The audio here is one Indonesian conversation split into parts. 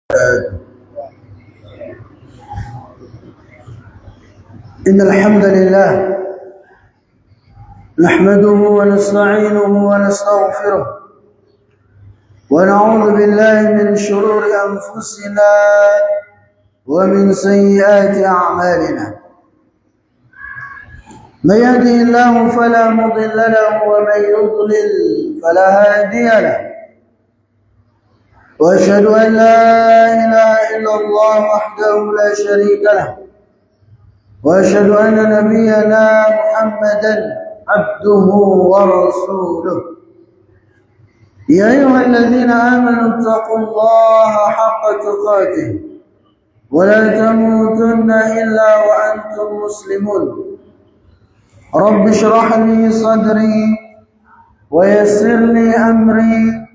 إن الحمد لله نحمده ونستعينه ونستغفره ونعوذ بالله من شرور أنفسنا ومن سيئات أعمالنا. من يهده الله فلا مضل له ومن يضلل فلا هادي له، وأشهد أن لا إله إلا الله وحده لا شريك له، وأشهد أن نبينا محمدا عبده ورسوله. يا أيها الذين آمنوا اتقوا الله حق تقاته ولا تموتن إلا وأنتم مسلمون. رب اشرح لي صدري ويسر لي أمري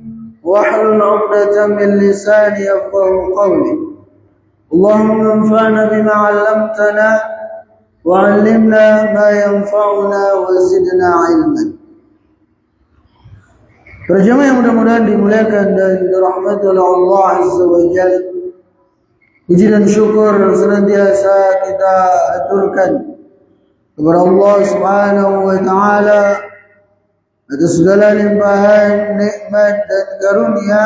واحلل عقدة من لساني يفقهوا قولي. اللهم انفعنا بما علمتنا وعلمنا ما ينفعنا وزدنا علما. Berjamaah yang mudah-mudahan dimuliakan dan dirahmati oleh Allah Azza wa Jalla. Puji dan syukur senantiasa kita aturkan kepada Allah Subhanahu wa taala atas segala limpahan nikmat dan karunia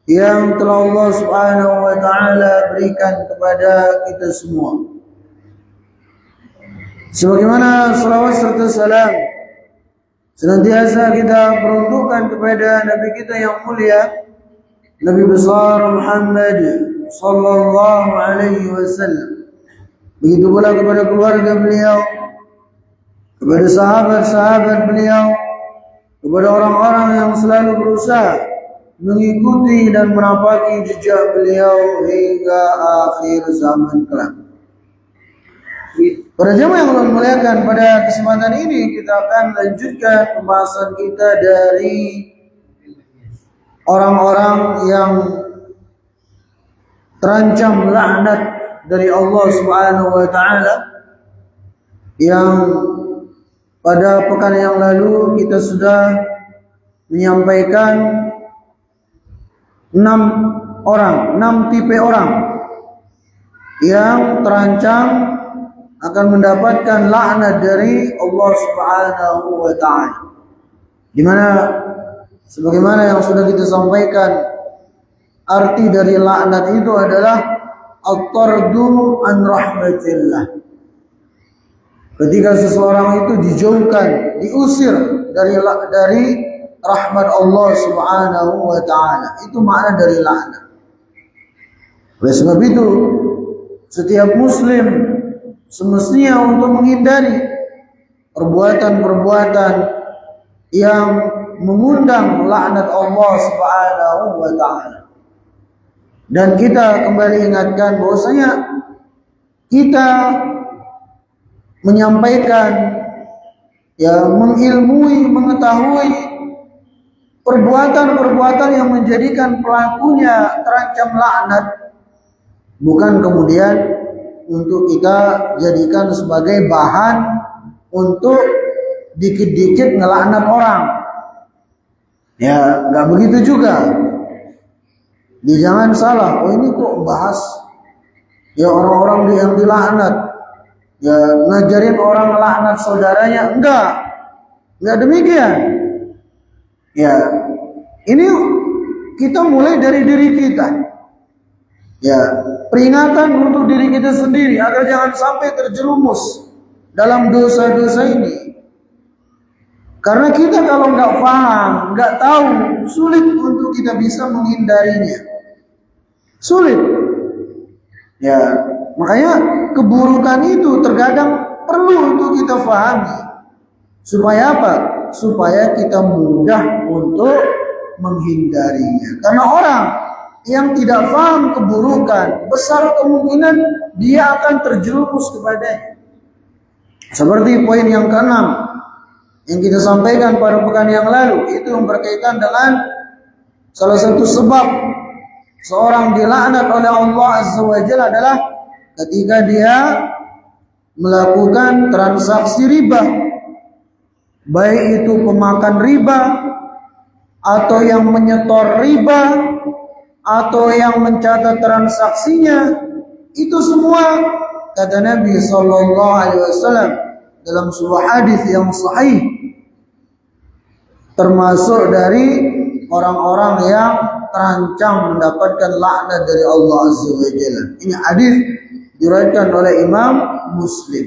yang telah Allah Subhanahu wa taala berikan kepada kita semua. Sebagaimana salawat serta salam senantiasa kita peruntukkan kepada Nabi kita yang mulia, Nabi besar Muhammad sallallahu alaihi wasallam. Begitu pula kepada keluarga beliau, kepada sahabat-sahabat beliau, kepada orang-orang yang selalu berusaha mengikuti dan menapaki jejak beliau hingga akhir zaman kelak. Para jemaah yang Allah muliakan, pada kesempatan ini kita akan lanjutkan pembahasan kita dari orang-orang yang terancam laknat dari Allah Subhanahu wa taala, yang pada pekan yang lalu kita sudah menyampaikan 6 tipe orang yang terancam akan mendapatkan laknat dari Allah Subhanahu wa taala. Di mana sebagaimana yang sudah kita sampaikan, arti dari laknat itu adalah at-tardu an rahmatillah. Ketika seseorang itu dijauhkan, diusir dari rahmat Allah Subhanahu wa taala, itu makna dari laknat. Oleh sebab itu, setiap muslim semestinya untuk menghindari perbuatan-perbuatan yang mengundang laknat Allah Subhanahu wa taala. Dan kita kembali ingatkan bahwasanya kita menyampaikan, mengilmui, mengetahui perbuatan-perbuatan yang menjadikan pelakunya terancam laknat, bukan kemudian untuk kita jadikan sebagai bahan untuk dikit-dikit ngelaknat orang. Ya, nggak begitu juga. Jangan salah, ini kok bahas ya orang-orang yang dilaknat, ya ngajarin orang laknat saudaranya. Enggak demikian. Ya, ini kita mulai dari diri kita. Ya, peringatan untuk diri kita sendiri agar jangan sampai terjerumus dalam dosa-dosa ini. Karena kita kalau nggak paham, nggak tahu, sulit untuk kita bisa menghindarinya. Sulit. Ya, makanya keburukan itu terkadang perlu untuk kita pahami. Supaya apa? Supaya kita mudah untuk menghindarinya. Karena orang yang tidak paham keburukan, besar kemungkinan dia akan terjerumus kepadanya. Seperti poin yang ke-6 yang kita sampaikan pada pekan yang lalu, itu yang berkaitan dengan salah satu sebab seorang dilaknat oleh Allah Azza wa Jalla adalah ketika dia melakukan transaksi riba, baik itu pemakan riba atau yang menyetor riba atau yang mencatat transaksinya, itu semua kata Nabi sallallahu alaihi wasallam dalam sebuah hadis yang sahih termasuk dari orang-orang yang terancam mendapatkan laknat dari Allah Azza wa Jalla. Ini hadis diriwayatkan oleh Imam Muslim.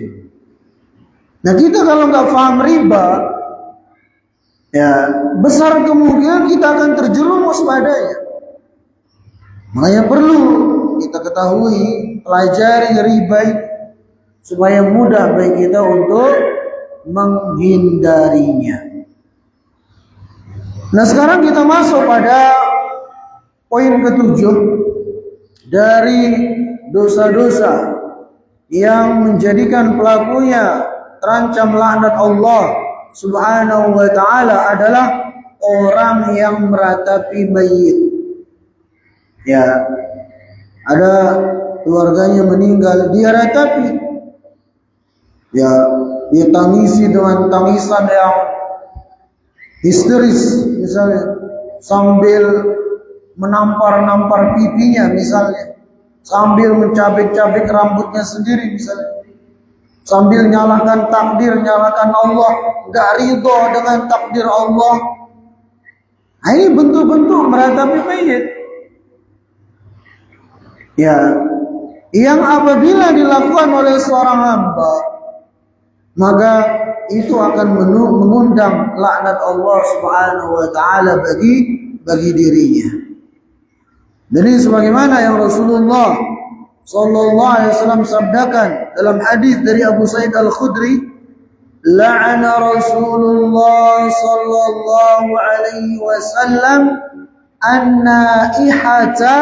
Nah, kita kalau nggak paham riba, ya besar kemungkinan kita akan terjerumus padanya. Makanya perlu kita ketahui, pelajari riba supaya mudah bagi kita untuk menghindarinya. Nah, sekarang kita masuk pada poin ketujuh dari dosa-dosa yang menjadikan pelakunya terancam laknat Allah Subhanahu wa ta'ala adalah orang yang meratapi mayit. Ya, ada keluarganya meninggal, dia ratapi. Ya, dia tangisi dengan tangisan yang histeris, misalnya sambil menampar-nampar pipinya, misalnya sambil mencabik-cabik rambutnya sendiri, misalnya sambil nyalakan takdir, nyalakan Allah, gak ridho dengan takdir Allah. Nah, ini bentuk-bentuk meratapi mayit. Ya, yang apabila dilakukan oleh seorang hamba, maka itu akan mengundang laknat Allah Subhanahu wa ta'ala bagi dirinya. Jadi sebagaimana yang Rasulullah sallallahu alaihi wasallam sabdakan dalam hadis dari Abu Sa'id Al-Khudri, la'ana Rasulullah sallallahu alaihi wasallam an-naihata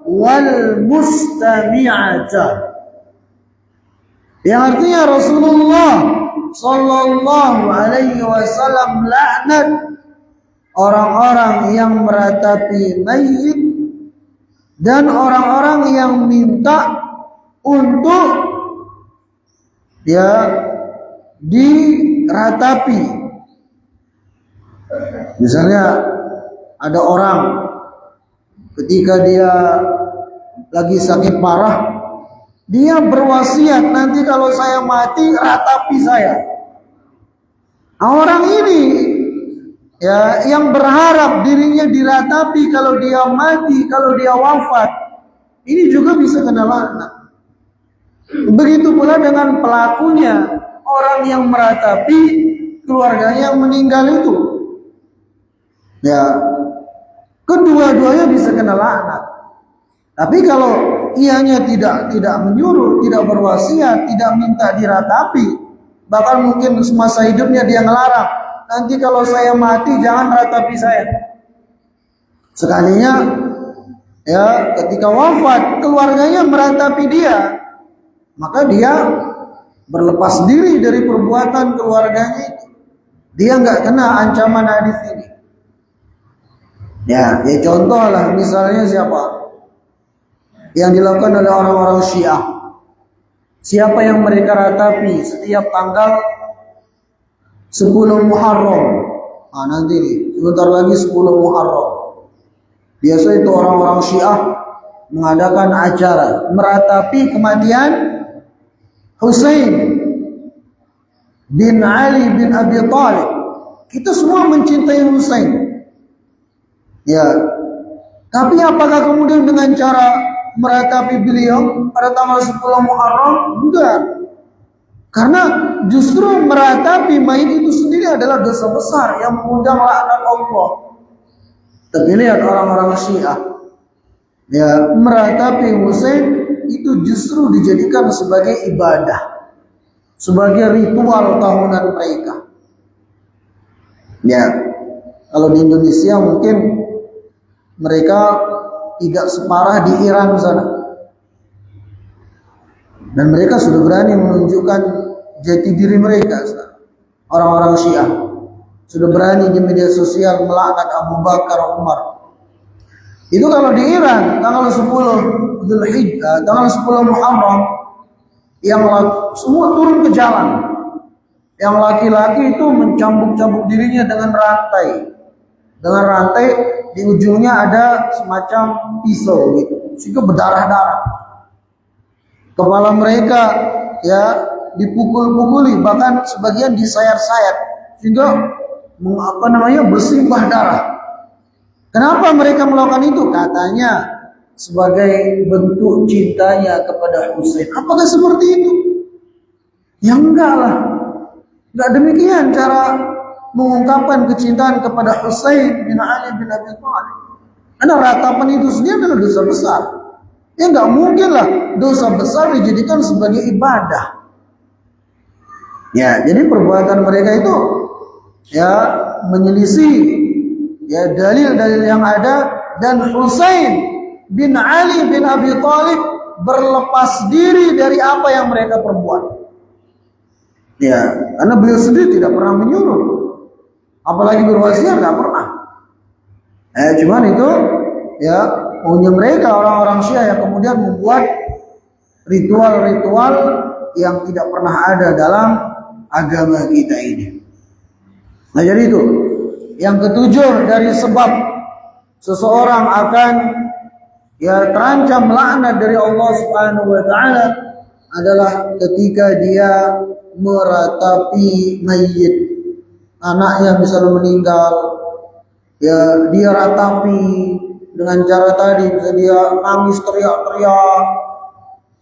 wal mustami'ata. Yang artinya Rasulullah sallallahu alaihi wasallam laknat orang-orang yang meratapi mayit dan orang-orang yang minta untuk ya diratapi. Misalnya ada orang ketika dia lagi sakit parah, dia berwasiat, nanti kalau saya mati ratapi saya. Orang ini ya yang berharap dirinya diratapi kalau dia mati, kalau dia wafat, ini juga bisa kena laknat. Begitu pula dengan pelakunya, orang yang meratapi keluarganya yang meninggal itu. Ya, kedua-duanya bisa kena laknat. Tapi kalau ianya tidak menyuruh, tidak berwasiat, tidak minta diratapi, bahkan mungkin semasa hidupnya dia ngelarang, nanti kalau saya mati jangan ratapi saya. Sekalinya ya ketika wafat keluarganya meratapi dia, maka dia berlepas diri dari perbuatan keluarganya itu. Dia nggak kena ancaman hadis ini. Ya contoh lah, misalnya siapa yang dilakukan oleh orang-orang Syiah. Siapa yang mereka ratapi setiap tanggal 10 Muharram. Nah, nanti nih, sebentar lagi 10 Muharram. Biasa itu orang-orang Syiah mengadakan acara meratapi kematian Husain bin Ali bin Abi Thalib. Kita semua mencintai Husain. Ya. Tapi apakah kemudian dengan cara meratapi beliau pada tanggal 10 Muharram? Enggak. Karena justru meratapi mayit itu sendiri adalah dosa besar yang mengundang laknat Allah. Tapi lihat orang-orang Syiah, ya meratapi Husain itu justru dijadikan sebagai ibadah, sebagai ritual tahunan mereka. Ya, kalau di Indonesia mungkin mereka tidak separah di Iran sana. Dan mereka sudah berani menunjukkan jati diri mereka. Orang-orang Syiah sudah berani di media sosial melaknat Abu Bakar, Umar. Itu kalau di Iran tanggal 10 Dzulhijjah, tanggal 10 Muharram, yang semua turun ke jalan. Yang laki-laki itu mencambuk-cambuk dirinya dengan rantai. dengan rantai di ujungnya ada semacam pisau gitu, sehingga berdarah-darah. Kepala mereka ya dipukul-pukuli, bahkan sebagian disayat-sayat sehingga bersimbah darah. Kenapa mereka melakukan itu? Katanya sebagai bentuk cintanya kepada Husain. Apakah seperti itu? Ya enggak lah. Enggak demikian cara mengungkapkan kecintaan kepada Husain bin Ali bin Abi Thalib. Karena ratapan itu sendiri adalah dosa besar. Ya enggak mungkin lah dosa besar dijadikan sebagai ibadah. Ya, jadi perbuatan mereka itu ya menyelisih ya dalil-dalil yang ada, dan Husain bin Ali bin Abi Thalib berlepas diri dari apa yang mereka perbuat. Ya, karena beliau sendiri tidak pernah menyuruh, apalagi berwasiat, nggak pernah. Cuman itu ya maunya mereka orang-orang Syiah yang kemudian membuat ritual-ritual yang tidak pernah ada dalam agama kita ini. Nah, jadi itu yang ketujuh dari sebab seseorang akan ya terancam laknat dari Allah Subhanahu wa taala adalah ketika dia meratapi mayit. Anaknya misalnya meninggal, ya dia ratapi dengan cara tadi, bisa dia nangis teriak-teriak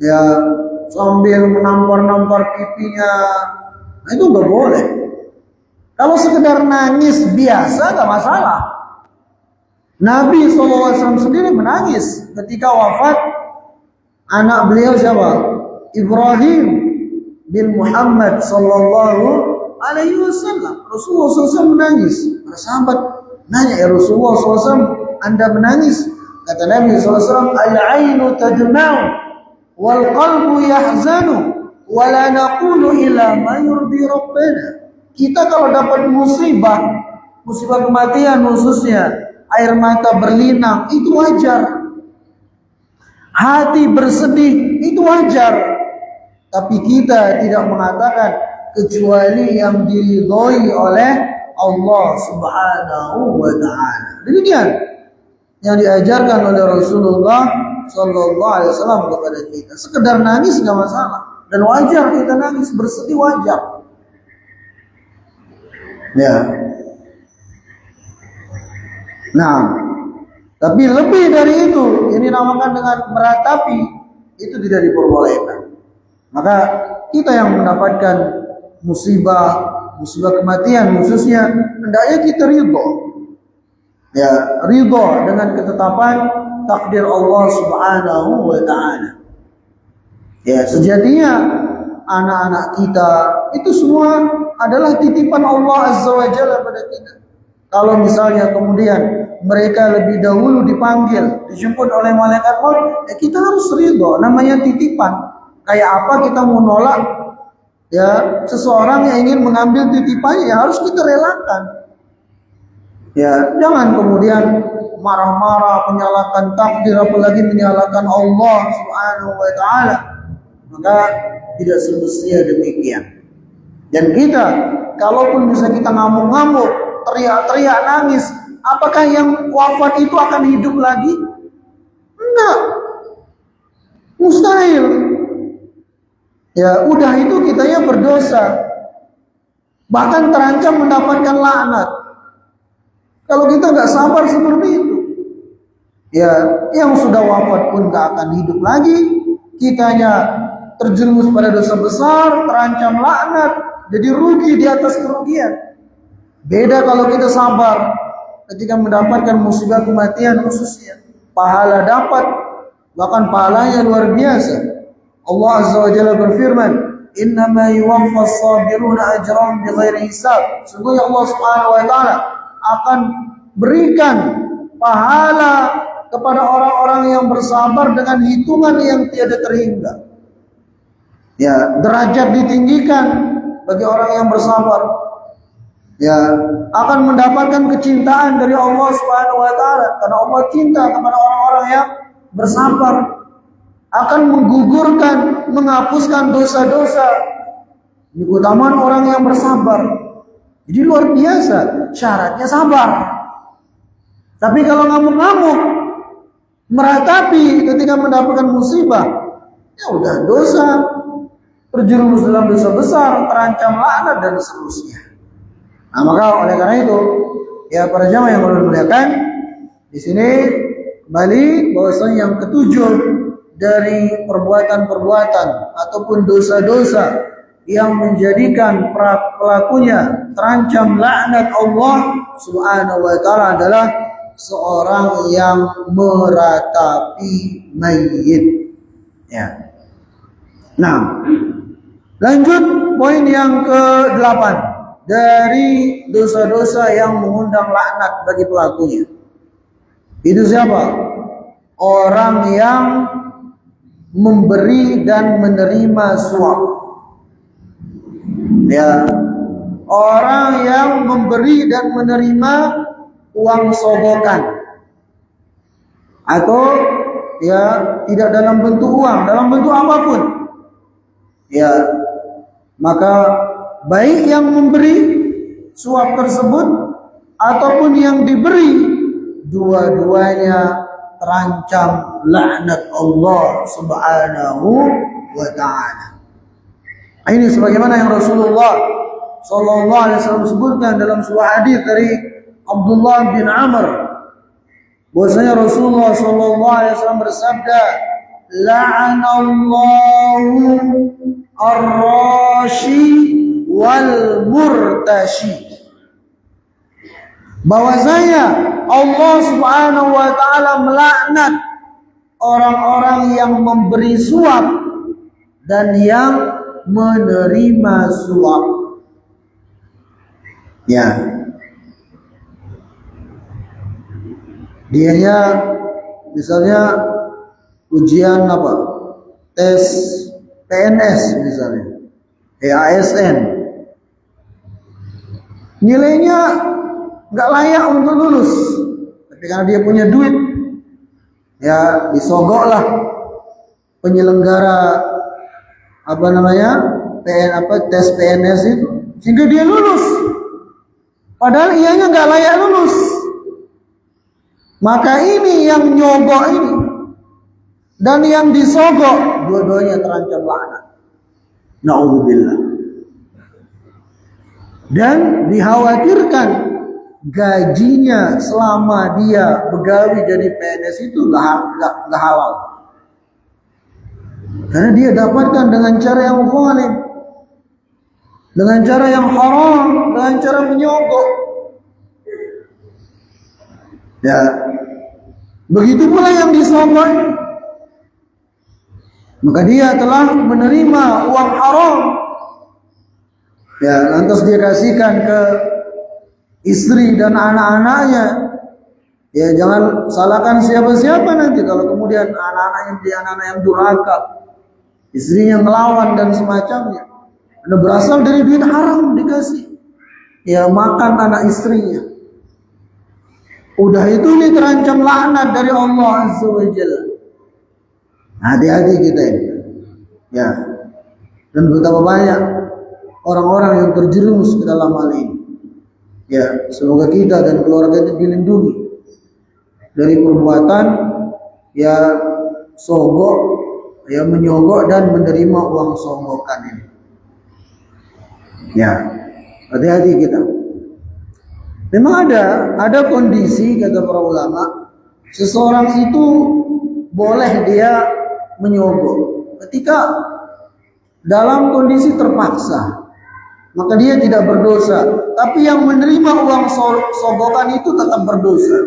ya sambil menampar-nampar pipinya. Nah, itu nggak boleh. Kalau sekedar nangis biasa nggak masalah. Nabi SAW sendiri menangis ketika wafat anak beliau siapa? Ibrahim bin Muhammad sallallahu alaihi wasallam. Rasulullah SAW menangis. Para sahabat nanya, ya Rasulullah SAW, Anda menangis? Kata Nabi SAW, al-ainu tadma'u wal qalbu yahzanu wa la naqulu illa ma yurdi rabbana. Kita kalau dapat musibah kematian khususnya, air mata berlinang, itu wajar. Hati bersedih, itu wajar. Tapi kita tidak mengatakan kecuali yang diridhoi oleh Allah Subhanahu wa taala. Demikian yang diajarkan oleh Rasulullah sallallahu alaihi wasallam kepada kita. Sekedar nangis enggak masalah, dan wajar kita nangis, bersedih wajar. Ya. Nah, tapi lebih dari itu, ini dinamakan dengan meratapi, itu tidak diperbolehkan. Maka kita yang mendapatkan musibah kematian khususnya, hendaknya kita ridho. Ya, ridho dengan ketetapan takdir Allah Subhanahu wa taala. Ya, sejatinya anak-anak kita itu semua adalah titipan Allah Azza wa Jalla pada kita. Kalau misalnya kemudian mereka lebih dahulu dipanggil, dijemput oleh malaikat maut, ya kita harus ridho, namanya titipan. Kayak apa kita mau nolak ya seseorang yang ingin mengambil titipannya, ya harus kita relakan. Ya, jangan kemudian marah-marah, menyalahkan takdir, apalagi menyalahkan Allah Subhanahu wa taala. Maka tidak semestinya demikian. Dan kita, kalaupun bisa kita ngamuk-ngamuk, teriak-teriak, nangis, apakah yang wafat itu akan hidup lagi? Enggak. Mustahil. Ya, udah itu kitanya berdosa. Bahkan terancam mendapatkan laknat. Kalau kita nggak sabar seperti itu, ya yang sudah wafat pun nggak akan hidup lagi. Kitanya terjerumus pada dosa besar, terancam laknat, jadi rugi di atas kerugian. Beda kalau kita sabar ketika mendapatkan musibah kematian khususnya, pahala dapat, bahkan pahalanya luar biasa. Allah Azza wa Jalla berfirman, "Innama yuwaffas sabiruna ajrahum bighairi hisab." Sungguhnya Allah Subhanahu wa taala akan berikan pahala kepada orang-orang yang bersabar dengan hitungan yang tiada terhingga. Ya, derajat ditinggikan bagi orang yang bersabar. Ya, akan mendapatkan kecintaan dari Allah Subhanahu wa taala karena Allah cinta kepada orang-orang yang bersabar. Akan menggugurkan, menghapuskan dosa-dosa. Ini keutamaan orang yang bersabar. Jadi luar biasa, syaratnya sabar. Tapi kalau ngamuk-ngamuk, meratapi ketika mendapatkan musibah, ya udah dosa, terjerumus dalam dosa besar, terancam laknat dan seterusnya. Nah, maka oleh karena itu, ya para jamaah yang muliakan, di sini kembali bahwasanya yang ketujuh dari perbuatan-perbuatan ataupun dosa-dosa yang menjadikan pelakunya terancam laknat Allah Subhanahu wa taala adalah seorang yang meratapi mayit. Ya. Nah, lanjut poin yang ke-8 dari dosa-dosa yang mengundang laknat bagi pelakunya. Itu siapa? Orang yang memberi dan menerima suap. Ya, orang yang memberi dan menerima uang sogokan, atau ya tidak dalam bentuk uang, dalam bentuk apapun. Ya, maka baik yang memberi suap tersebut ataupun yang diberi, dua-duanya terancam laknat Allah Subhanahu wa taala. Ini sebagaimana yang Rasulullah sallallahu alaihi wasallam sebutkan dalam sebuah hadis dari Abdullah bin Amr, bahwasanya Rasulullah sallallahu alaihi wasallam bersabda, la'anallahu ar-rashi wal murtashi. Bahwasanya Allah Subhanahu wa taala melaknat orang-orang yang memberi suap dan yang menerima suap. Ya. Dianya misalnya ujian apa? Tes PNS misalnya. ASN. Nilainya nggak layak untuk lulus. Tapi karena dia punya duit, ya disogoklah penyelenggara tes PNS itu sehingga dia lulus. Padahal ianya nggak layak lulus. Maka ini yang nyogok ini dan yang disogok, dua-duanya terancam laknat. Na'udzubillah. Dan dikhawatirkan gajinya selama dia begawi jadi PNS itu nggak halal. Karena dia dapatkan dengan cara yang zalim, dengan cara yang haram, dengan cara menyogok. Ya, begitu pula yang disogok, maka dia telah menerima uang haram. Ya, lantas dia kasihkan ke istri dan anak-anaknya. Ya, jangan salahkan siapa-siapa nanti kalau kemudian anak-anak yang durhaka, istrinya melawan dan semacamnya. Ada berasal dari duit haram dikasih. Ya, makan anak istrinya. Udah itu ini terancam laknat dari Allah Azza wa Jalla. Hati-hati kita ini. Ya. Dan betapa banyak orang-orang yang terjerumus ke dalam hal ini. Ya, semoga kita dan keluarga kita dilindungi dari perbuatan ya sogok, ya menyogok dan menerima uang sogokan ini. Ya, hati-hati kita. Memang ada kondisi, kata para ulama, seseorang itu boleh dia menyogok ketika dalam kondisi terpaksa, maka dia tidak berdosa. Tapi yang menerima uang sogokan itu tetap berdosa.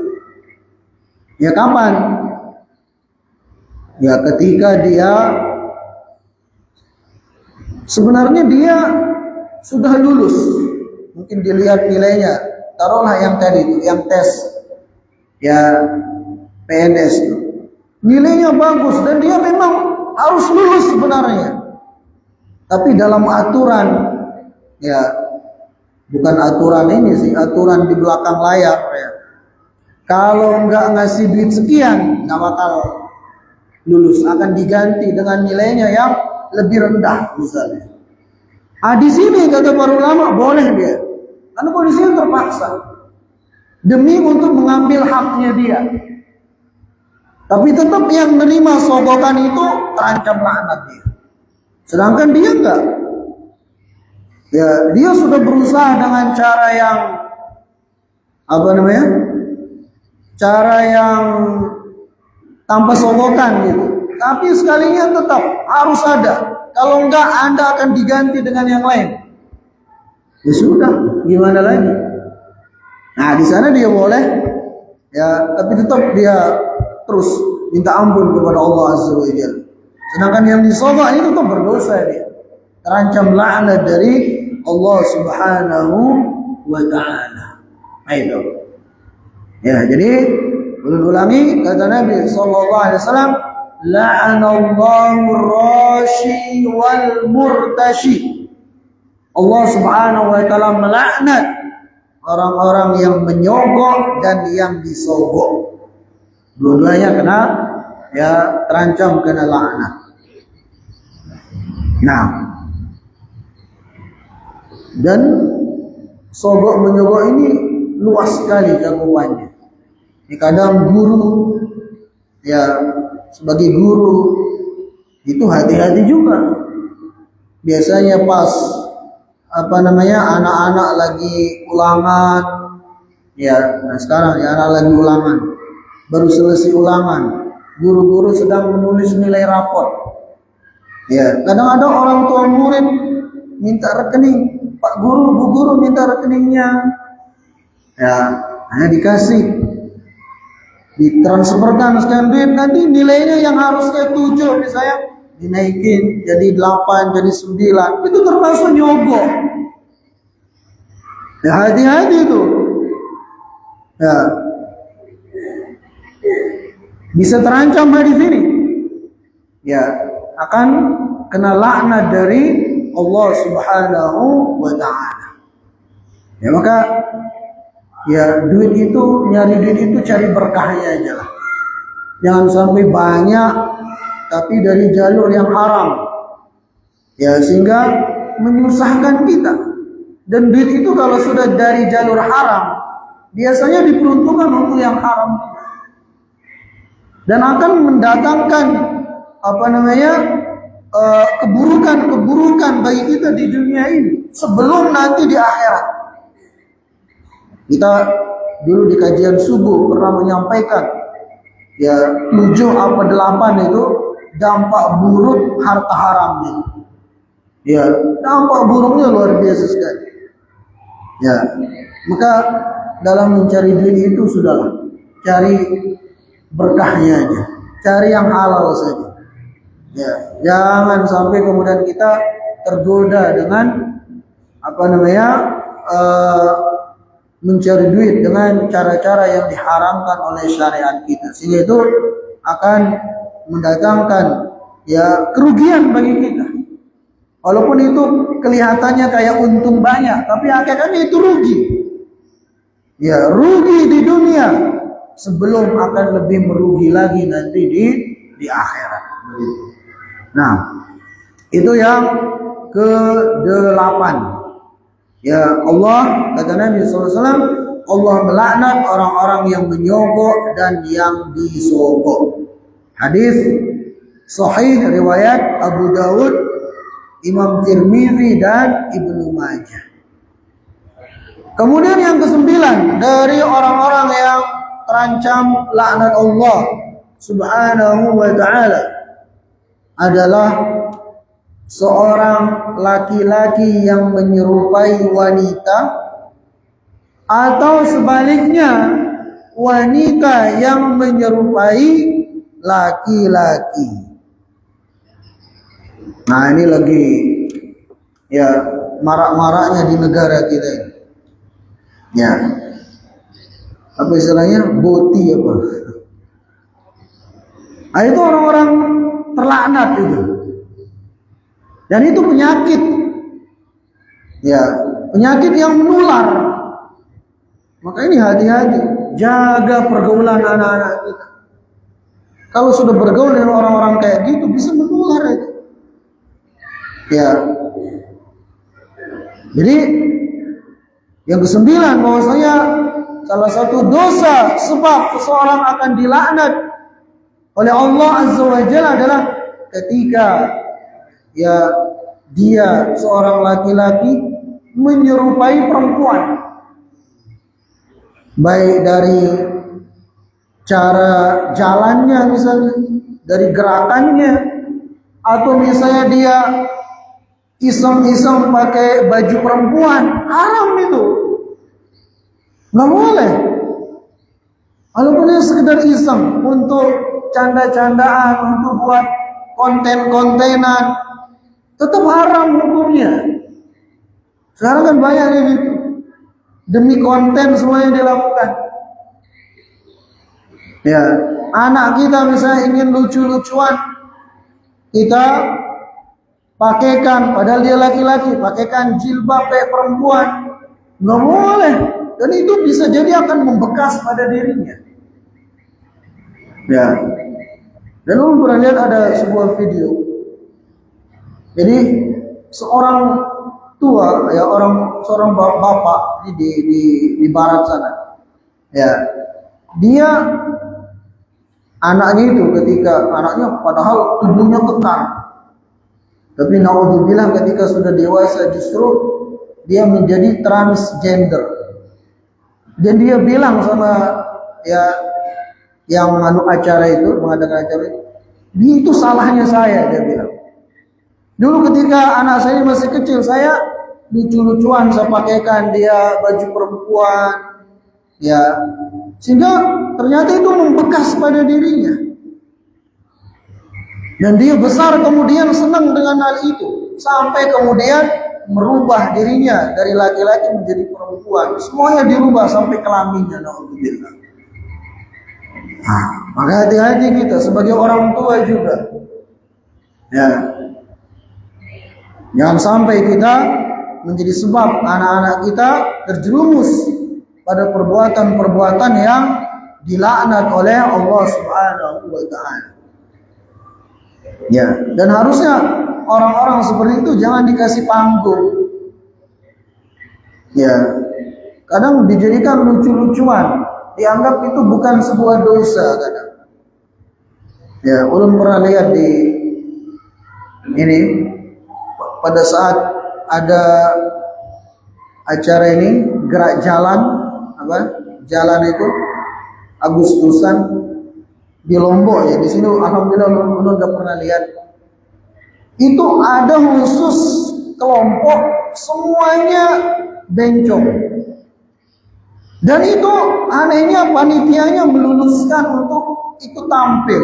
Ya kapan? Ya ketika dia sebenarnya dia sudah lulus, mungkin dilihat nilainya. Taruhlah yang tadi itu, yang tes ya PNS itu, nilainya bagus dan dia memang harus lulus sebenarnya. Tapi dalam aturan, ya bukan aturan ini sih, aturan di belakang layar ya. Kalau nggak ngasih duit sekian, nggak bakal lulus, akan diganti dengan nilainya yang lebih rendah misalnya. Di sini kata para ulama boleh dia. Karena kondisinya terpaksa. demi untuk mengambil haknya dia. Tapi tetap yang menerima sogokan itu terancam laknat dia. Sedangkan dia enggak. Ya, dia sudah berusaha dengan cara yang cara yang tanpa sogokan gitu. Tapi sekalinya tetap harus ada. Kalau enggak, Anda akan diganti dengan yang lain. Ya sudah, gimana lagi? Nah, di sana dia boleh, ya, tapi tetap dia terus minta ampun kepada Allah Azza wa Jalla. Sedangkan yang disogok itu tetap berdosa dia. Terancam laknat dari Allah Subhanahu wa Ta'ala. Nah, itu. Ya, jadi ulangi kata Nabi sallallahu alaihi wasallam, la'anallahu rashi wal murtashi. Allah Subhanahu wa Ta'ala melaknat orang-orang yang menyogok dan yang disogok. Dua-duanya kena, ya, terancam kena laknat. Nah, dan sogok menyogok ini luas sekali cakupannya. Kadang guru, ya, sebagai guru itu hati-hati juga. Biasanya pas anak-anak lagi ulangan, ya, nah sekarang ya anak lagi ulangan, baru selesai ulangan, guru-guru sedang menulis nilai raport. Ya, kadang ada orang tua murid minta rekening, Pak Guru, Bu Guru minta rekeningnya. Ya, hanya dikasih, ditransferkan sekian duit, nanti nilainya yang harusnya 7 misalnya dinaikin jadi 8, jadi 9. Itu termasuk nyogok. Ya, hati-hati itu. Ya, bisa terancam di sini. Ya, akan kena laknat dari Allah Subhanahu wa Ta'ala. Ya, maka ya nyari duit itu cari berkahnya aja lah. Jangan sampai banyak tapi dari jalur yang haram. Ya, sehingga menyusahkan kita. Dan duit itu kalau sudah dari jalur haram, biasanya diperuntukkan untuk yang haram. Dan akan mendatangkan keburukan bagi kita di dunia ini sebelum nanti di akhirat. Kita dulu di kajian subuh pernah menyampaikan, ya, 7 apa 8 itu dampak buruk harta haram ini. Ya, dampak buruknya luar biasa sekali. Ya, maka dalam mencari duit itu sudahlah, cari berkahnya aja, cari yang halal saja. Ya, jangan sampai kemudian kita tergoda dengan mencari duit dengan cara-cara yang diharamkan oleh syariat kita, sehingga itu akan mendatangkan, ya, kerugian bagi kita. Walaupun itu kelihatannya kayak untung banyak, tapi hakikatnya itu rugi. Ya, rugi di dunia sebelum akan lebih merugi lagi nanti di akhirat. Nah, itu yang ke-8. Ya, Allah, kata Nabi SAW, Allah melaknat orang-orang yang menyogok dan yang disogok. Hadis sahih riwayat Abu Dawud, Imam Tirmidzi dan Ibnu Majah. Kemudian yang ke-9 dari orang-orang yang terancam laknat Allah Subhanahu wa Ta'ala adalah seorang laki-laki yang menyerupai wanita, atau sebaliknya wanita yang menyerupai laki-laki. Nah, ini lagi, ya, marak-maraknya di negara kita ini. Ya, apa istilahnya, boti apa? Nah, itu orang-orang terlaknat itu. Dan itu penyakit. Ya, penyakit yang menular. Maka ini hati-hati, jaga pergaulan anak-anak kita. Kalau sudah bergaul dengan orang-orang kayak gitu, bisa menular itu. Ya. Jadi yang ke-9 bahwasanya salah satu dosa sebab seseorang akan dilaknat oleh Allah Azza wa Jalla adalah ketika dia seorang laki-laki menyerupai perempuan, baik dari cara jalannya misalnya, dari gerakannya, atau misalnya dia iseng-iseng pakai baju perempuan. Haram itu, nggak boleh. Walaupun dia sekedar iseng untuk canda-candaan, untuk buat konten-kontenan, tetap haram hukumnya. Sekarang kan banyak yang gitu, demi konten semuanya dilakukan. Ya, anak kita misalnya ingin lucu-lucuan, kita pakaikan, padahal dia laki-laki, pakaikan jilbab kayak perempuan, nggak boleh. Dan itu bisa jadi akan membekas pada dirinya. Ya, dan lu pernah lihat ada sebuah video. Jadi seorang tua, ya seorang bapak di barat sana, ya, dia anaknya itu ketika anaknya padahal tubuhnya kekar, tapi naudzubillah ketika sudah dewasa justru dia menjadi transgender. Dan dia bilang sama yang mengadakan acara itu, dia itu salahnya saya, dia bilang. Dulu ketika anak saya masih kecil, saya lucu-lucuan, saya pakaikan dia baju perempuan, ya, sehingga ternyata itu membekas pada dirinya. Dan dia besar kemudian senang dengan hal itu, sampai kemudian merubah dirinya dari laki-laki menjadi perempuan. Semuanya dirubah sampai kelaminnya. Alhamdulillah. Maka hati-hati kita sebagai orang tua juga. Ya. Jangan sampai kita menjadi sebab anak-anak kita terjerumus pada perbuatan-perbuatan yang dilaknat oleh Allah Subhanahu wa taala. Ya, dan harusnya orang-orang seperti itu jangan dikasih panggung. Ya, kadang dijadikan lucu-lucuan, dianggap itu bukan sebuah dosa kadang. Ya, ulun pernah lihat di ini pada saat ada acara ini gerak jalan, jalan itu Agustusan di Lombok ya. Di sini alhamdulillah ulun udah pernah lihat. Itu ada khusus kelompok semuanya bencong. Dan itu anehnya panitianya meluluskan untuk ikut tampil.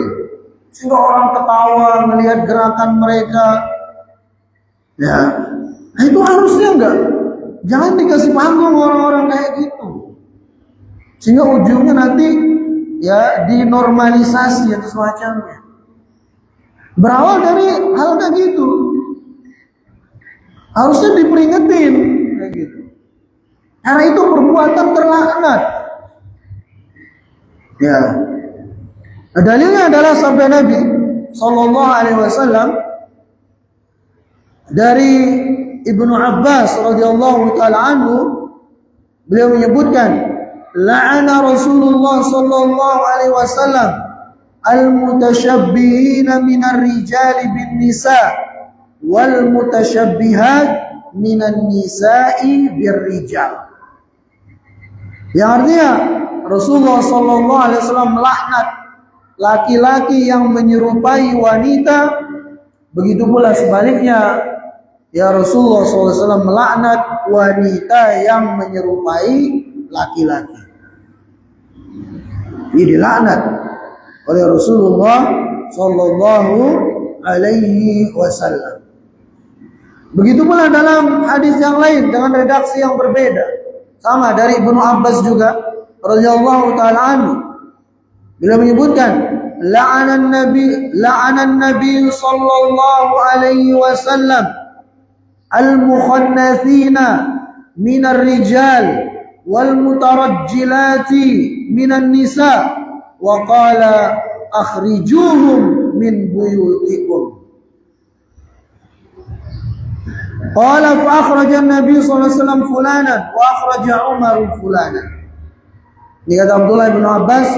Sehingga orang ketawa melihat gerakan mereka. Ya, nah itu harusnya enggak. Jangan dikasih panggung orang-orang kayak gitu. Sehingga ujungnya nanti ya dinormalisasi atau semacamnya. Berawal dari hal kayak gitu. Harusnya diperingetin kayak gitu. Karena itu perbuatan terlaknat. Ya. Nah, dalilnya adalah sabda Nabi sallallahu alaihi wasallam dari Ibnu Abbas radhiyallahu taala anhu, beliau menyebutkan la'ana Rasulullah sallallahu alaihi wasallam al-mutasyabbihina minar rijali bin nisa wal mutashabbihat minan nisa'i bir rijal. Yang artinya Rasulullah sallallahu alaihi wasallam melaknat laki-laki yang menyerupai wanita, begitu pula sebaliknya ya Rasulullah sallallahu alaihi wasallam melaknat wanita yang menyerupai laki-laki. Ini dilaknat oleh Rasulullah sallallahu alaihi wasallam. Begitu pula dalam hadis yang lain dengan redaksi yang berbeda. Sama dari Ibnu Abbas juga radhiyallahu taala anhu. Beliau menyebutkan la'anan nabi sallallahu alaihi wasallam al-mukhannathina minar rijal wal mutarajjilati minan nisa wa qala akhrijuhum min buyutikum. Qala fa akhraja an-nabi sallallahu alaihi wasallam fulanan wa akhraja Umar fulanan. Ini kata Abdullah bin Abbas,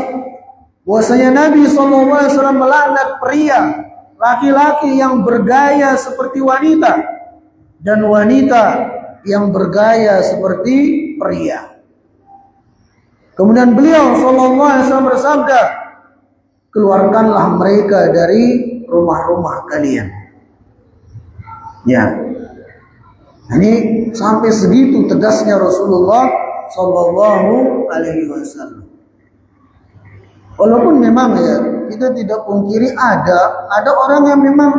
bahwasanya Nabi SAW melaknat pria, laki-laki yang bergaya seperti wanita dan wanita yang bergaya seperti pria. Kemudian beliau SAW bersabda, keluarkanlah mereka dari rumah-rumah kalian. Ya, ini sampai segitu tegasnya Rasulullah Sallallahu Alaihi Wasallam. Walaupun memang ya kita tidak pungkiri ada orang yang memang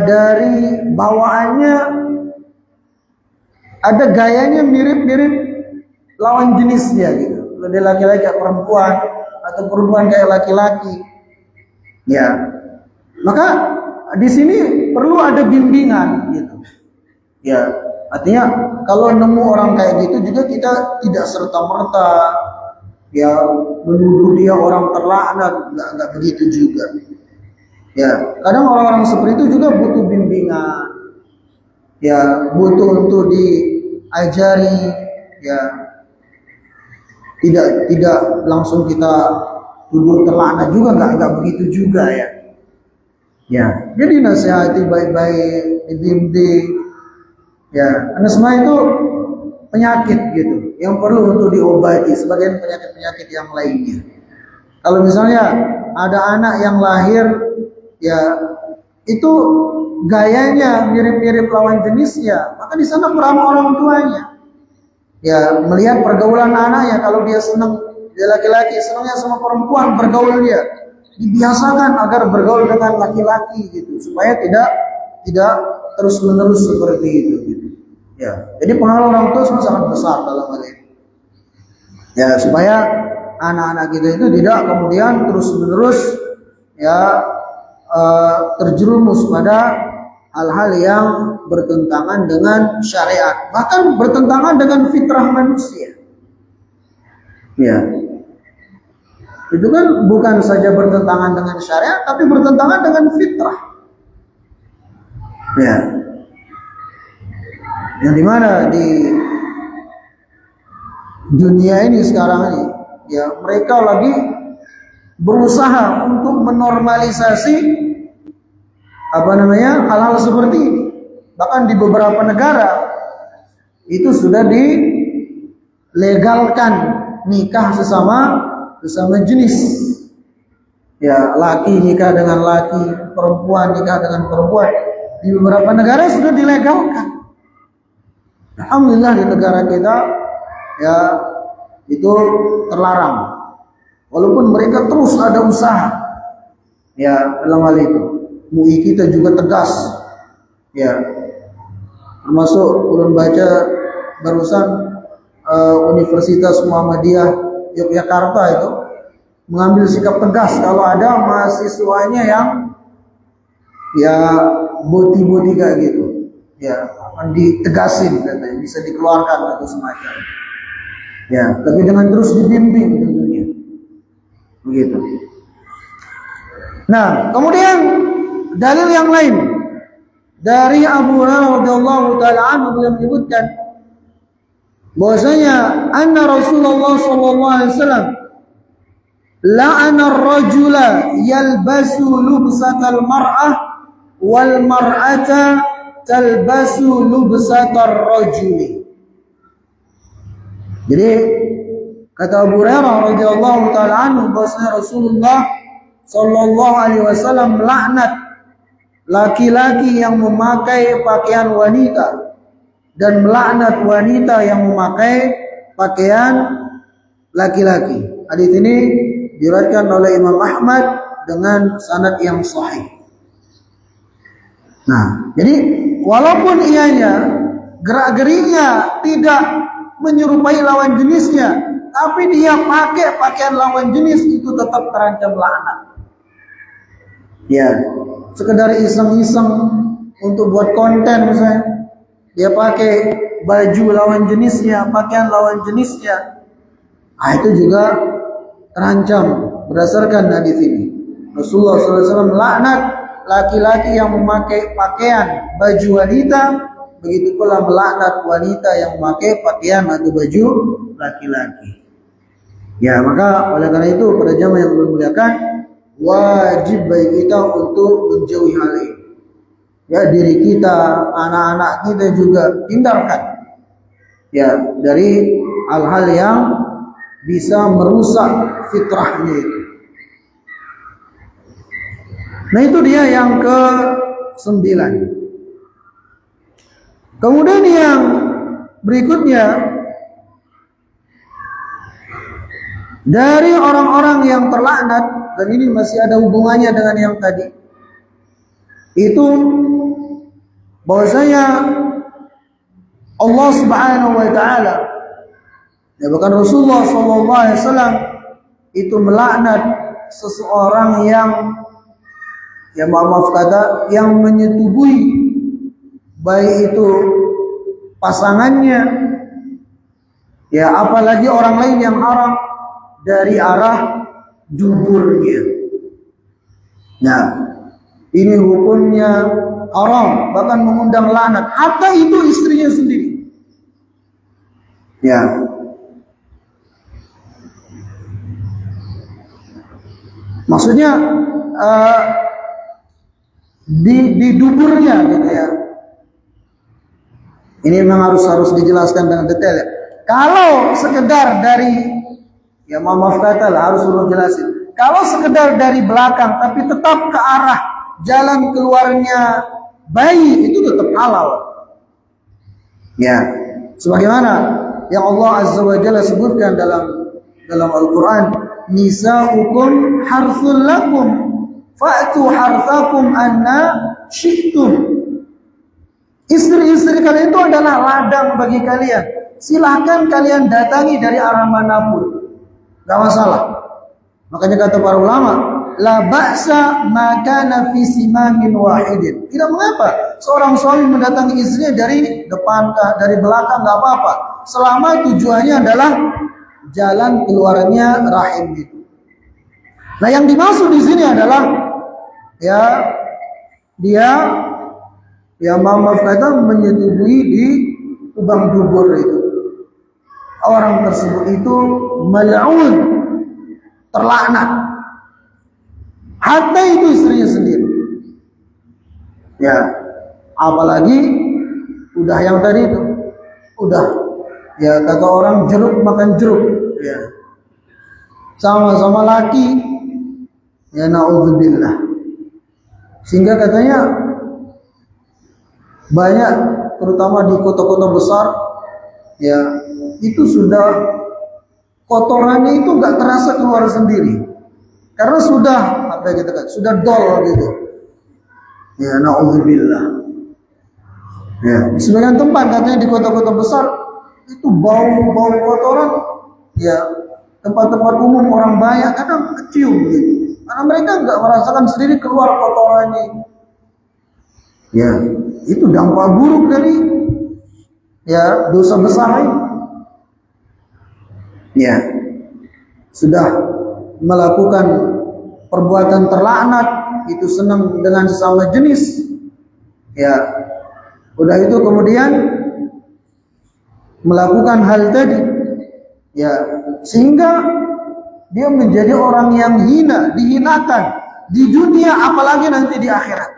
dari bawaannya ada gayanya mirip-mirip lawan jenisnya gitu. Lebih laki-laki kayak perempuan atau perempuan kayak laki-laki. Ya, maka di sini perlu ada bimbingan gitu. Ya, artinya kalau nemu orang kayak gitu juga kita tidak serta-merta ya menuduh dia orang terlaknat, enggak begitu juga. Ya, kadang orang-orang seperti itu juga butuh bimbingan. Ya, butuh untuk diajari ya. Tidak langsung kita tuduh terlaknat juga, enggak begitu juga ya. Ya, jadi nasihati baik-baik, dibimbing. Ya, karena semua itu penyakit gitu, yang perlu untuk diobati sebagian penyakit-penyakit yang lainnya. Kalau misalnya ada anak yang lahir, ya itu gayanya mirip-mirip lawan jenisnya, maka di sana kurang orang tuanya. Ya, melihat pergaulan anaknya, kalau dia senang, dia laki-laki, senangnya sama perempuan, bergaul dia. Dibiasakan agar bergaul dengan laki-laki gitu, supaya tidak terus-menerus seperti itu gitu. Ya, jadi pengaruh orang tua sangat besar dalam hal ini. Ya, supaya anak-anak kita itu tidak kemudian terus-menerus ya terjerumus pada hal-hal yang bertentangan dengan syariat, bahkan bertentangan dengan fitrah manusia. Ya. Itu kan bukan saja bertentangan dengan syariat, tapi bertentangan dengan fitrah. Ya. Yang dimana di dunia ini sekarang ini, ya mereka lagi berusaha untuk menormalisasi hal-hal seperti ini. Bahkan di beberapa negara itu sudah dilegalkan nikah sesama jenis. Ya, laki nikah dengan laki, perempuan nikah dengan perempuan. Di beberapa negara sudah dilegalkan. Alhamdulillah di negara kita ya itu terlarang. Walaupun mereka terus ada usaha ya dalam hal itu. MUI kita juga tegas. Ya. Termasuk ulun baca barusan Universitas Muhammadiyah Yogyakarta itu mengambil sikap tegas kalau ada mahasiswanya yang ya boti-boti kayak gitu, ya akan ditegasin katanya, bisa dikeluarkan atau semacam. Ya, tapi dengan terus dibimbing tentunya, begitu. Nah, kemudian dalil yang lain dari Abu Hurairah radhiyallahu taala anhu beliau menyebutkan bahwasanya anna Rasulullah sallallahu alaihi wasallam la'ana ar-rajula yalbasu lubsatal mar'ah wal mar'ata talbasu lubsatar rajuli. Jadi kata Abu Hurairah radhiyallahu taala anhu bahwasanya Rasulullah sallallahu alaihi wasallam melaknat laki-laki yang memakai pakaian wanita dan melaknat wanita yang memakai pakaian laki-laki. Hadis ini diriwayatkan oleh Imam Ahmad dengan sanad yang sahih. Nah, jadi walaupun ianya gerak-geriknya tidak menyerupai lawan jenisnya, tapi dia pakai pakaian lawan jenis, itu tetap terancam laknat. Ya, sekedar iseng-iseng untuk buat konten misalnya, dia pakai baju lawan jenisnya, pakaian lawan jenisnya, nah itu juga terancam berdasarkan hadis ini. Rasulullah SAW melaknat laki-laki yang memakai pakaian baju wanita, begitu pula melaknat wanita yang memakai pakaian atau baju laki-laki. Ya, maka oleh karena itu pada jamaah yang dimuliakan, wajib bagi kita untuk menjauhi hal ini. Ya, diri kita, anak-anak kita juga hindarkan ya dari hal-hal yang bisa merusak fitrahnya itu. Nah, itu dia yang ke-9. Kemudian yang berikutnya, dari orang-orang yang terlaknat, dan ini masih ada hubungannya dengan yang tadi, itu bahwasanya Allah Subhanahu wa taala, ya bahkan Rasulullah sallallahu alaihi wasallam itu melaknat seseorang yang, ya maaf kata, yang menyetubuhi baik itu pasangannya, ya apalagi orang lain yang haram dari arah duburnya. Nah, ini hukumnya haram, bahkan mengundang laknat, hatta itu istrinya sendiri. Ya. Maksudnya di duburnya gitu ya. Ini memang harus dijelaskan dengan detail ya. Kalau sekedar dari, ya maaf kata lah, harus suruh jelasin. Kalau sekedar dari belakang tapi tetap ke arah jalan keluarnya bayi, itu tetap halal. Ya, sebagaimana yang Allah Azza wa Jalla sebutkan dalam Al-Quran, nisa'ukum harthul lakum fa'tu harthakum anna syi'tum. Istri-istri kalian itu adalah ladang bagi kalian. Silahkan kalian datangi dari arah manapun, gak masalah. Makanya kata para ulama, la ba'sa ma kana fi simamin wahidin. Tidak mengapa seorang suami mendatangi istrinya dari depan, dari belakang, gak apa-apa, selama tujuannya adalah jalan keluarnya rahim itu. Nah, yang dimaksud di sini adalah ya dia, ya maaf kata, menyetubuhi di lubang dubur itu. Orang tersebut itu mal'un, terlaknat. Hatta itu istrinya sendiri. Ya, apalagi udah yang tadi itu, udah, ya kata orang jeruk makan jeruk, ya. Sama-sama laki, ya na'udzubillah. Sehingga katanya banyak, terutama di kota-kota besar, ya itu sudah kotorannya itu nggak terasa keluar sendiri, karena sudah apa yang kita katakan, sudah dol gitu. Ya na'udzubillah. Ya, di sebagian tempat katanya di kota-kota besar itu bau kotoran, ya tempat-tempat umum orang banyak kadang kecium gitu, karena mereka nggak merasakan sendiri keluar kotorannya. Ya, itu dampak buruk dari ya dosa besar ini. Ya, sudah melakukan perbuatan terlaknat, itu senang dengan sesama jenis. Ya, udah itu kemudian melakukan hal tadi, ya sehingga dia menjadi orang yang hina, dihinakan di dunia apalagi nanti di akhirat.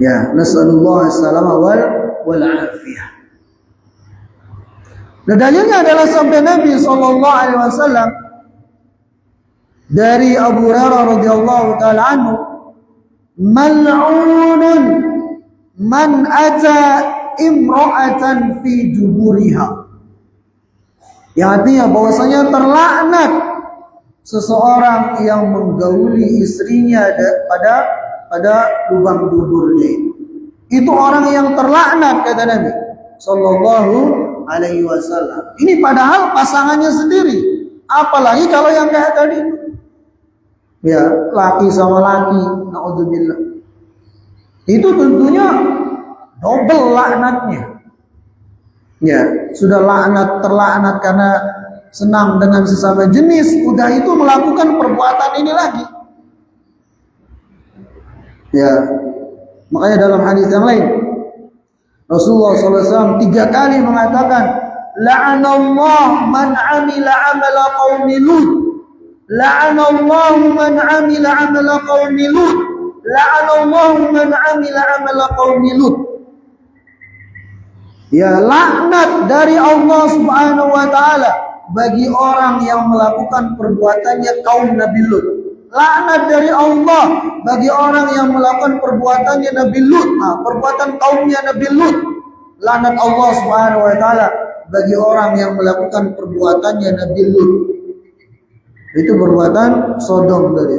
Ya, nasallallahu alaihi wal afiyah. Nah, dalilnya adalah sabda Nabi sallallahu alaihi wasallam dari Abu Hurairah radhiyallahu taala anhu, mal'unun man ata imra'atan fi juburiha. Yang artinya bahwasanya terlaknat seseorang yang menggauli istrinya pada lubang duburnya. Itu orang yang terlaknat, kata Nabi sallallahu alaihi wasallam. Ini padahal pasangannya sendiri, apalagi kalau yang kayak tadi, ya laki sama laki, naudzubillah. Itu tentunya double laknatnya. Ya, sudah terlaknat karena senang dengan sesama jenis, udah itu melakukan perbuatan ini lagi. Ya, makanya dalam hadis yang lain Rasulullah SAW 3 kali mengatakan, la'anallahu man 'amila 'amala qaumi Lut. La'anallahu man 'amila 'amala qaumi Lut. La'anallahu man 'amila 'amala qaumi Lut. Ya, laknat dari Allah Subhanahu wa taala bagi orang yang melakukan perbuatannya kaum Nabi Lut. Laknat dari Allah bagi orang yang melakukan perbuatannya Nabi Lut, perbuatan kaumnya Nabi Lut. Laknat Allah Subhanahu wa taala bagi orang yang melakukan perbuatannya Nabi Lut. Itu perbuatan Sodom dari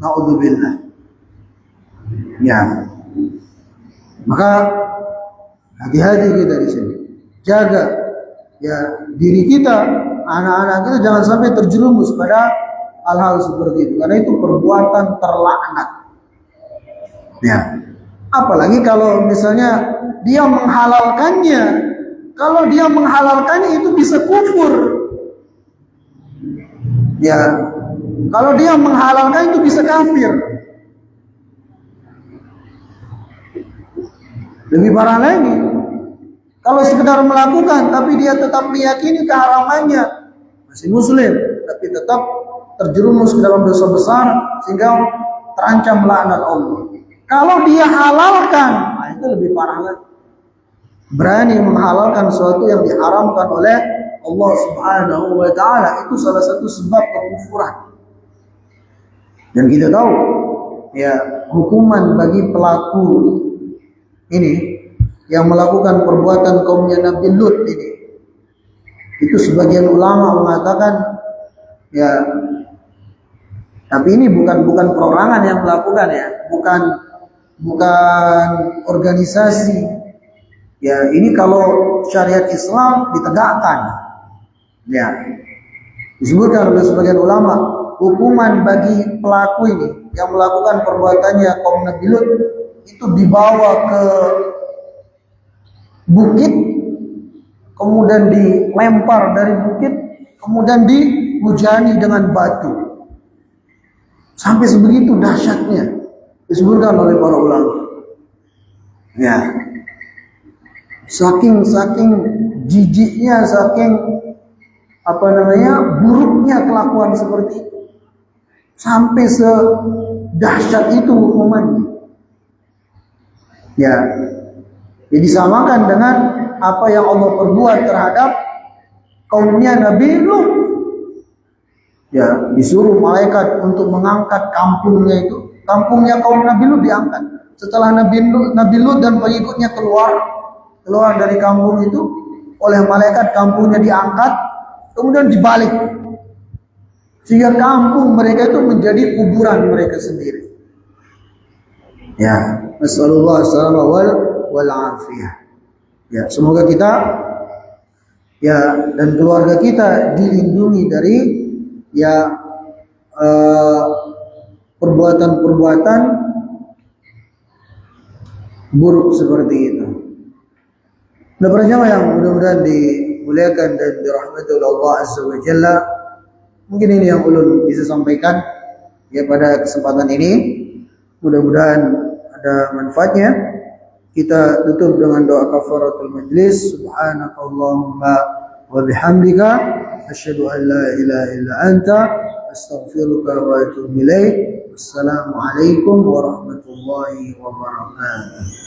naudzubillah. Ya. Maka hati-hati kita di sini. Jaga ya diri kita, anak-anak kita jangan sampai terjerumus pada hal-hal seperti itu, karena itu perbuatan terlaknat. Ya. Apalagi kalau misalnya dia menghalalkannya. Kalau dia menghalalkannya itu bisa kufur. Ya. Kalau dia menghalalkan itu bisa kafir. Lebih parah lagi, kalau sekedar melakukan tapi dia tetap meyakini keharamannya, masih muslim tapi tetap terjerumus ke dalam dosa besar sehingga terancam laknat Allah. Kalau dia halalkan, itu lebih parah lagi. Berani menghalalkan sesuatu yang diharamkan oleh Allah Subhanahu wa taala, itu salah satu sebab kekufuran. Dan kita tahu ya, hukuman bagi pelaku ini yang melakukan perbuatan kaumnya Nabi Lut ini, itu sebagian ulama mengatakan ya, tapi ini bukan perorangan yang melakukan ya, bukan organisasi ya. Ini kalau syariat Islam ditegakkan ya, disebutkan oleh sebagian ulama, hukuman bagi pelaku ini yang melakukan perbuatannya kaum Nabi Lut itu dibawa ke bukit, kemudian dilempar dari bukit, kemudian dihujani dengan batu. Sampai sebegitu dahsyatnya, disebutkan oleh para ulama. Ya, saking jijiknya, saking buruknya kelakuan seperti itu, sampai sedahsyat itu hukumannya. Ya, disamakan dengan apa yang Allah perbuat terhadap kaumnya Nabi Lut. Ya, disuruh malaikat untuk mengangkat kampungnya itu. Kampungnya kaum Nabi Lut diangkat. Setelah Nabi Lut dan pengikutnya keluar dari kampung itu, oleh malaikat kampungnya diangkat, kemudian dibalik. Sehingga kampung mereka itu menjadi kuburan mereka sendiri. Ya, nasallallahu wal afiyah. Ya, semoga kita ya dan keluarga kita dilindungi dari ya perbuatan-perbuatan buruk seperti itu. Nah, para jamaah yang mudah-mudahan dimuliakan dan dirahmati oleh Allah Azza wa Jalla, mungkin ini yang ulun bisa sampaikan ya pada kesempatan ini. Mudah-mudahan ada manfaatnya. Kita tutup dengan doa kafaratul majlis. Subhanakallahumma wa bihamdika asyhadu an la ilaha illa anta astaghfiruka wa atubu ilaik. Wassalamu alaikum warahmatullahi wabarakatuh.